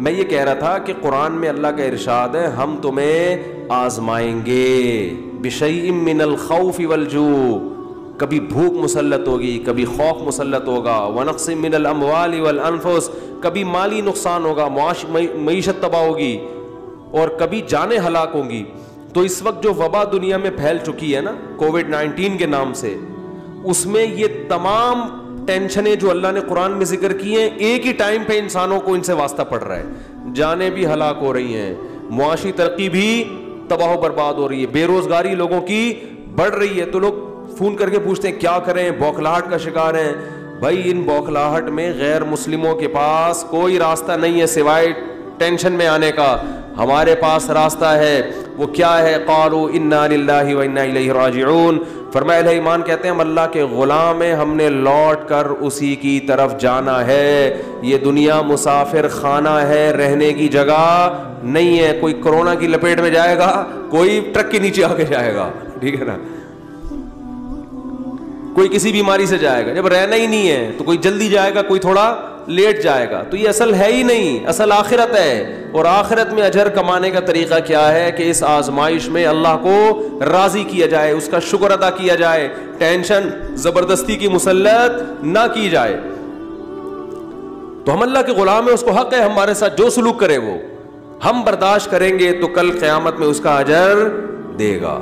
میں یہ کہہ رہا تھا کہ قرآن میں اللہ کا ارشاد ہے ہم تمہیں آزمائیں گے بشیء من الخوف والجوع، کبھی بھوک مسلط ہوگی، کبھی خوف مسلط ہوگا، ونقص من الاموال والانفس، کبھی مالی نقصان ہوگا، معیشت تباہ ہوگی، اور کبھی جانیں ہلاک ہوں گی. تو اس وقت جو وبا دنیا میں پھیل چکی ہے نا کووڈ-19 کے نام سے، اس میں یہ تمام ٹینشنیں جو اللہ نے قرآن میں ذکر کی ہیں ایک ہی ٹائم پہ انسانوں کو ان سے واسطہ پڑ رہا ہے. جانیں بھی ہلاک ہو رہی ہیں، معاشی ترقی بھی تباہ و برباد ہو رہی ہے، بے روزگاری لوگوں کی بڑھ رہی ہے. تو لوگ فون کر کے پوچھتے ہیں کیا کریں، بوکھلاہٹ کا شکار ہیں. بھائی ان بوکھلاہٹ میں غیر مسلموں کے پاس کوئی راستہ نہیں ہے سوائے ٹینشن میں آنے کا. ہمارے پاس راستہ ہے، وہ کیا ہے؟ قالوا انا للہ و انا الیہ راجعون. فرمایا اہل ایمان کہتے ہیں ہم اللہ کے غلام ہیں، ہم نے لوٹ کر اسی کی طرف جانا ہے. یہ دنیا مسافر خانہ ہے، رہنے کی جگہ نہیں ہے. کوئی کرونا کی لپیٹ میں جائے گا، کوئی ٹرک کے نیچے آ کے جائے گا، ٹھیک ہے نا، کوئی کسی بیماری سے جائے گا. جب رہنا ہی نہیں ہے تو کوئی جلدی جائے گا، کوئی تھوڑا لیٹ جائے گا. تو یہ اصل ہے ہی نہیں، اصل آخرت ہے. اور آخرت میں اجر کمانے کا طریقہ کیا ہے کہ اس آزمائش میں اللہ کو راضی کیا جائے، اس کا شکر ادا کیا جائے، ٹینشن زبردستی کی مسلط نہ کی جائے. تو ہم اللہ کے غلام ہیں، اس کو حق ہے ہمارے ساتھ جو سلوک کرے وہ ہم برداشت کریں گے تو کل قیامت میں اس کا اجر دے گا.